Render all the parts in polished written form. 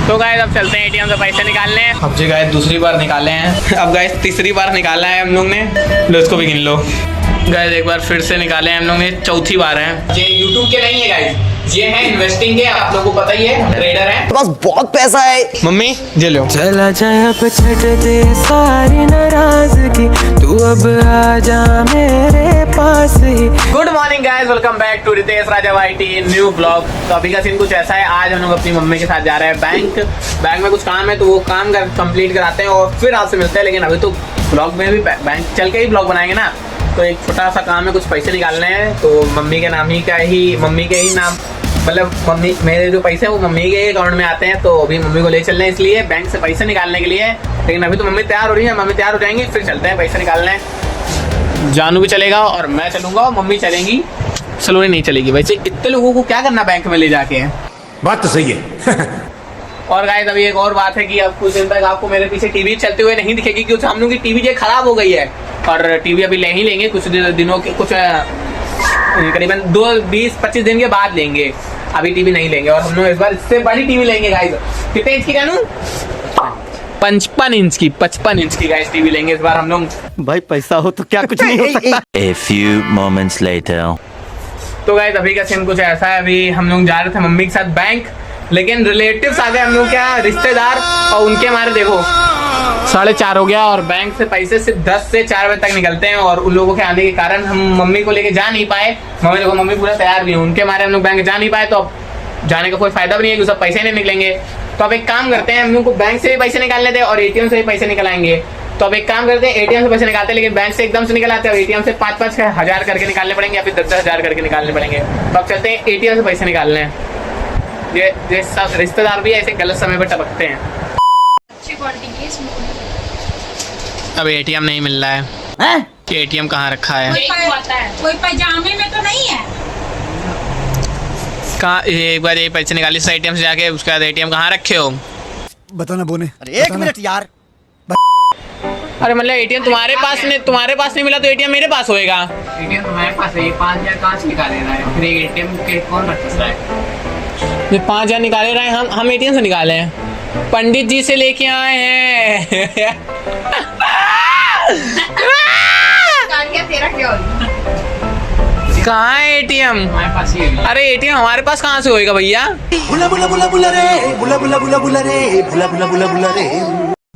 तो गाइस अब चलते हैं एटीएम से पैसे निकालने। अब जी गाइस दूसरी बार निकाले हैं, अब गाइस तीसरी बार निकाला है हम लोग ने। लो इसको भी गिन लो गाइस, एक बार फिर से निकाले हैं हम लोग ने, चौथी बार है। ये यूट्यूब के नहीं है गाइस, ये है इन्वेस्टिंग के, आप लोगों को पता ही है, ट्रेडर है, बस बहुत पैसा है। मम्मी ये लो। चला जाए अब छट दे सारी नाराजगी, तू अब आ जा मेरे पास ही। Good morning guys, welcome back to Ritesh Raja YT new blog. तो अभी का सीन कुछ ऐसा है, आज हम लोग अपनी मम्मी के साथ जा रहे हैं बैंक में कुछ काम है, तो वो काम कंप्लीट कराते हैं और फिर आपसे मिलते हैं। लेकिन अभी तो ब्लॉग में भी बैंक चल के ही ब्लॉग बनाएंगे ना, तो एक छोटा सा काम है, कुछ पैसे निकालने हैं। तो मम्मी के नाम मतलब मम्मी मेरे जो पैसे हैं वो मम्मी के अकाउंट में आते हैं, तो अभी मम्मी को ले चलने हैं इसलिए बैंक से पैसे निकालने के लिए। लेकिन अभी तो मम्मी तैयार हो रही है, मम्मी तैयार हो जाएंगी फिर चलते हैं पैसे निकालने। जानू भी चलेगा और मैं चलूंगा और मम्मी चलेंगी, सलोनी नहीं चलेगी। वैसे इतने लोगों को क्या करना बैंक में ले जाके, बात तो सही है। और गाइस अभी एक और बात है कि अब कुछ दिन तक आपको मेरे पीछे टीवी चलते हुए नहीं दिखेगी, क्योंकि हम लोग की टीवी जो खराब हो गई है। और टीवी अभी ले ही लेंगे कुछ दिनों के, कुछ करीबन 20-25 दिन के बाद लेंगे, अभी टीवी नहीं लेंगे। और हम लोग इस बार इससे बड़ी टीवी लेंगे गाइस। कितने इंच की जानू? 55 इंच की, 55 इंच की गाइस टीवी लेंगे इस बार हम लोग। भाई पैसा हो तो क्या कुछ नहीं हो सकता। A few moments later. तो गाइस अभी का सीन कुछ ऐसा है, अभी हम लोग जा रहे थे मम्मी के साथ बैंक, लेकिन रिलेटिव्स आ गए हम लोग, क्या रिश्तेदार, और उनके हमारे देखो 4:30 हो गया और बैंक से पैसे सिर्फ 10 से 4 बजे तक निकलते हैं। और उन लोगों के आने के कारण हम मम्मी को लेके जा नहीं पाए। मम्मी पूरा तैयार भी है, उनके हमारे हम लोग बैंक जा नहीं पाए, तो अब जाने का कोई फायदा भी नहीं है, क्योंकि सब पैसे नहीं निकलेंगे। तो अब एक काम करते हैं, हम लोग को बैंक से भी पैसे निकालने थे और एटीएम से भी पैसे निकलाएंगे। तो अब एक काम करते हैं, एटीएम से पैसे निकालते हैं, लेकिन बैंक से एकदम से निकल आते हैं। एटीएम से 5-5 हजार करके निकालने पड़ेंगे या फिर 10-10 हजार करके निकालने पड़ेंगे। तो अब चलते हैं एटीएम से पैसे निकालने। ये सब रिश्तेदार भी ऐसे गलत समय पर टपकते हैं। अब एटीएम नहीं मिल रहा है, एटीएम कहाँ रखा है? कोई पैजामे में तो नहीं है। कहाँ? एक बार ये पैसे निकाली इस एटीएम से जाके, उसके बाद एटीएम कहाँ रखे हो? बताना बोने। अरे एक मिनट यार, अरे मतलब एटीएम तुम्हारे पास नहीं मिला तो एटीएम मेरे पास होएगा। एटीएम तुम्हारे पास है, 5,000 कहाँ से निकाले रहा है? फिर एटीएम के कौन रख सकता है? ये 5,000 निकाले रहे हैं, हम एटीएम से निकाले हैं, पंडित जी से लेके आए हैं। तेरा क्या कहाँ है एटीएम? हमारे पास ही है। अरे एटीएम हमारे पास कहाँ से होएगा भैया? बुला बुला बुला बुला रे, बुला बुला बुला बुला रे, बुला बुला बुला बुला रे।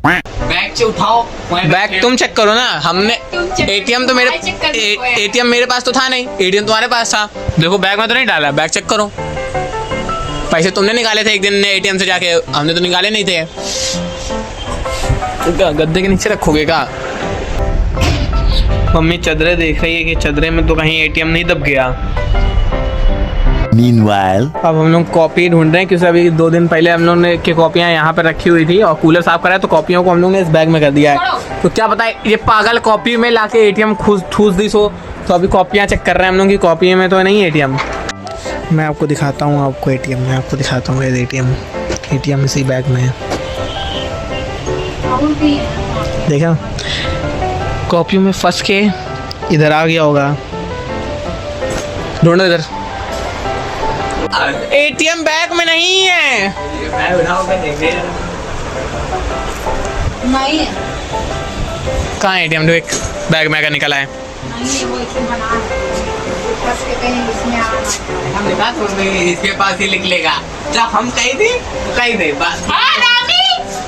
बैग से उठाओ, बैग तुम चेक करो ना। हमने एटीएम तो एटीएम मेरे पास तो था नहीं, एटीएम तुम्हारे पास था। देखो बैग में तो नहीं डाला, बैग चेक करो। पैसे तुमने निकाले थे एक दिन एटीएम से जाके, हमने तो निकाले नहीं थे। गद्दे के नीचे रखोगे क्या? मम्मी चदरे देख रही है कि चदरे में तो कहीं एटीएम नहीं दब गया। Meanwhile. अब हम लोग कॉपी ढूंढ रहे हैं, क्योंकि अभी 2 दिन पहले हम लोग ने की कॉपियाँ यहाँ पर रखी हुई थी और कूलर साफ करा है, तो कॉपियों को हम लोग ने इस बैग में कर दिया है। तो क्या पता है ये पागल कॉपी में लाके एटीएम ठूस दी सो। तो अभी कॉपियाँ चेक कर रहे हैं हम लोग की कॉपी में तो नहीं एटीएम। मैं आपको दिखाता हूँ, आपको एटीएम मैं आपको दिखाता हूँ। एटीएम इसी बैग में है, देखा? कॉपियों में फंस के इधर आ गया होगा, ढूंढो इधर। एटीएम बैग में नहीं है। नहीं है। कहाँ है एटीएम? देख बैग में का निकला है। नहीं है, वो इसे बना है। फंस के कहीं इसमें आना। हम लिखा तो इसके पास ही लिख लेगा। जब हम कहीं थे बस।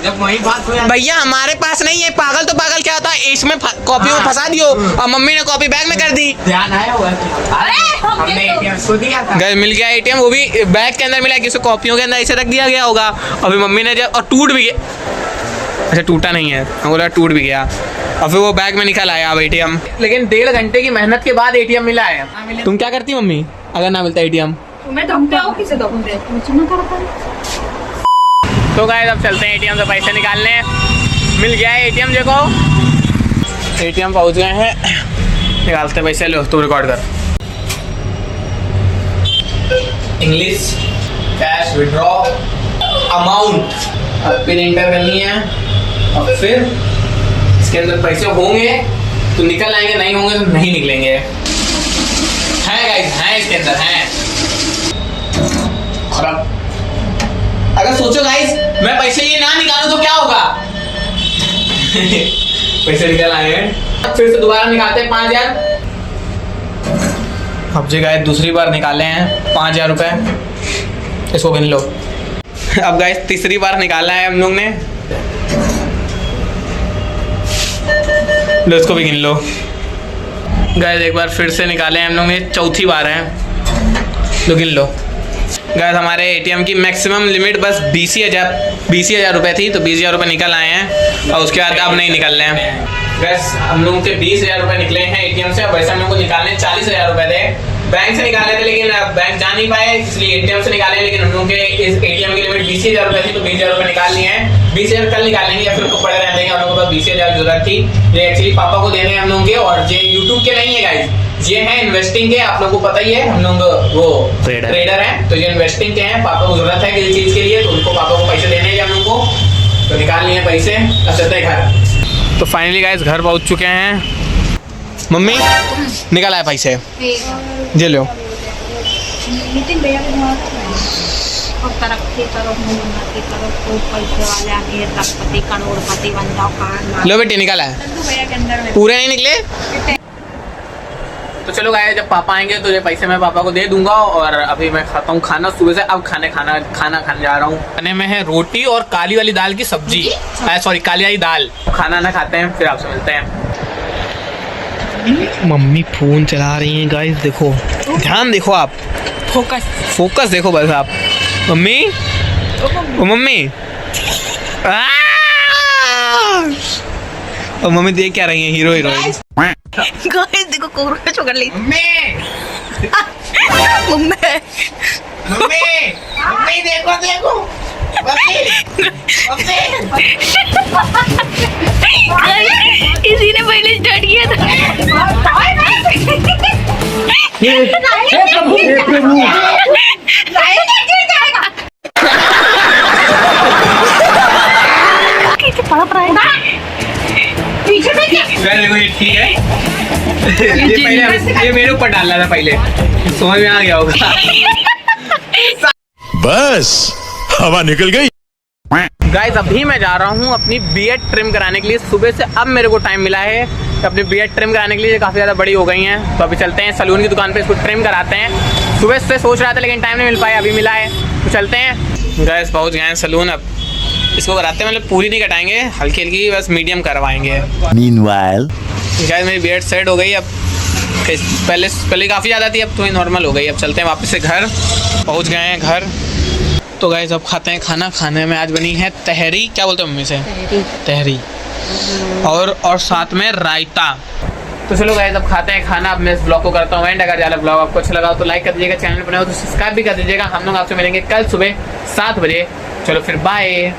जब वही बात हो भैया हमारे पास नहीं है, पागल तो पागल क्या होता है, इसमें कॉपी में फंसा दियो और मम्मी ने कॉपी बैग में कर दी। ध्यान आया हुआ हमने एटीएम को दिया था, मिल गया एटीएम, वो भी बैग के अंदर मिला, किसी कॉपियों के अंदर ऐसे रख दिया गया होगा। अभी मम्मी ने जब और टूट भी गया। अच्छा टूटा नहीं है, हम बोला टूट भी गया, और फिर वो बैग में निकल आया अब एटीएम। लेकिन 1.5 घंटे की मेहनत के बाद एटीएम मिला है। तुम क्या करती मम्मी अगर ना मिलता एटीएम? तुम्हें धमते हो किसे धमते? तो गाइस अब चलते हैं एटीएम से पैसे निकालने। मिल गया है एटीएम, देखो एटीएम पहुंच गए हैं, निकालते पैसे। लो तुम रिकॉर्ड कर। इंग्लिश कैश विड्रॉ अमाउंट, अब पिन एंटर करनी है और फिर इसके अंदर पैसे होंगे तो निकल आएंगे, नहीं होंगे तो नहीं निकलेंगे। हैं गाइस, हैं इसके अंदर हैं। खराब अगर सोचो गाइस मैं पैसे ये ना निकालूं तो क्या होगा। पैसे निकल आए हैं, फिर से दोबारा निकालते हैं 5000। अब जी गाइस दूसरी बार निकाले हैं 5000 रुपए, इसको गिन लो। अब गाइस तीसरी बार निकाला है हम लोग ने, लो इसको भी गिन लो। गाइस एक बार फिर से निकाले हैं हम लोग ने, चौथी बार है, लो गिन लो। गाइस हमारे एटीएम की मैक्सिमम लिमिट बस 20,000 रुपये थी, तो 20,000 रुपये निकल आए हैं और उसके बाद अब नहीं निकल रहे हैं। गैस हम लोगों के 20,000 रुपये निकले हैं एटीएम से, और वैसे हम लोग को निकालने 40,000 रुपये थे। बैंक से निकाले थे लेकिन बैंक जा नहीं पाए, इसलिए एटीएम से निकाले, लेकिन हम लोगों के इस एटीएम की लिमिट 20,000 रुपये थी, तो 20,000 रुपये निकाल लिए हैं। 20,000 कल निकालेंगे या फिर उनको पड़े रहने देंगे, हम लोगों को 20,000 जरूरत थी। ये एक्चुअली पापा को देने हैं हम लोगों के, और ये यूट्यूब के नहीं है गाइस, ये है इन्वेस्टिंग के। आप लोगों को पता ही है हम लोग वो ट्रेडर हैं, तो ये इन्वेस्टिंग के हैं। पापा को जरूरत है किसी चीज़ के लिए, तो उनको पापा को पैसे देने हैं हम लोग को, तो निकाल लिए पैसे। अब चलते हैं घर। तो फाइनली गाइस घर पहुंच चुके हैं। मम्मी निकल आए पैसे, ये लो। नितिन भैया के वहाँ और तरक्की करो, उन्नति करो, खूब पैसे वाले आगे लखपति करोड़पति बन जाओ, कार लो बेटी निकल आए, चंदू भैया के अंदर में पूरे नहीं निकले। तो चलो गाइस जब पापा आएंगे तो ये पैसे मैं पापा को दे दूंगा, और अभी मैं खाता हूँ खाना सुबह से। अब खाना खाने जा रहा हूँ। खाने में है रोटी और काली वाली दाल की सब्जी, सॉरी काली वाली दाल। खाना ना खाते हैं फिर आपसे मिलते हैं। मम्मी फोन चला रही हैं गाइस, देखो ध्यान देखो, आप फोकस देखो बस आप। मम्मी ओ मम्मी, ओ मम्मी देख क्या रही हैं, हीरो हीरोइन। गाइस देखो कॉकरोच पकड़ ली। मम्मी मम्मी मम्मी मम्मी देखो देखो मम्मी मम्मी। इसी ने पहले स्टार्ट किया था। पीछे देखिए, देखो ये ठीक है। ये पहले ये मेरे ऊपर डाल रहा था, पहले समझ में आ गया होगा। बस हवा निकल गई। गाइस अभी मैं जा रहा हूँ अपनी बियर्ड ट्रिम कराने के लिए। सुबह से अब मेरे को टाइम मिला है अपनी बियर्ड ट्रिम कराने के लिए, काफ़ी ज़्यादा बड़ी हो गई हैं। तो अभी चलते हैं सलून की दुकान पे, इसको ट्रिम कराते हैं। सुबह से सोच रहा था लेकिन टाइम नहीं मिल पाया, अभी मिला है तो चलते हैं। गाइस पहुँच गए हैं सलून। अब इसको कराते हैं, मतलब पूरी नहीं कटाएंगे, हल्की हल्की बस मीडियम करवाएंगे। Meanwhile, गाइस मेरी बियर्ड सेट हो गई, अब पहले काफ़ी ज़्यादा थी, अब थोड़ी नॉर्मल हो गई। अब चलते हैं वापस से घर। पहुँच गए हैं घर। तो गाइस अब खाते हैं खाना। खाने में आज बनी है तहरी, क्या बोलते हैं मम्मी से, तहरी, और साथ में रायता। तो चलो गाइस अब खाते हैं खाना। अब मैं इस ब्लॉग को करता हूँ एंड। अगर ज़्यादा ब्लॉग आपको अच्छा लगा तो लाइक कर दीजिएगा, चैनल पर नए हो तो सब्सक्राइब भी कर दीजिएगा। हम लोग आपसे मिलेंगे कल सुबह 7 बजे। चलो फिर बाय।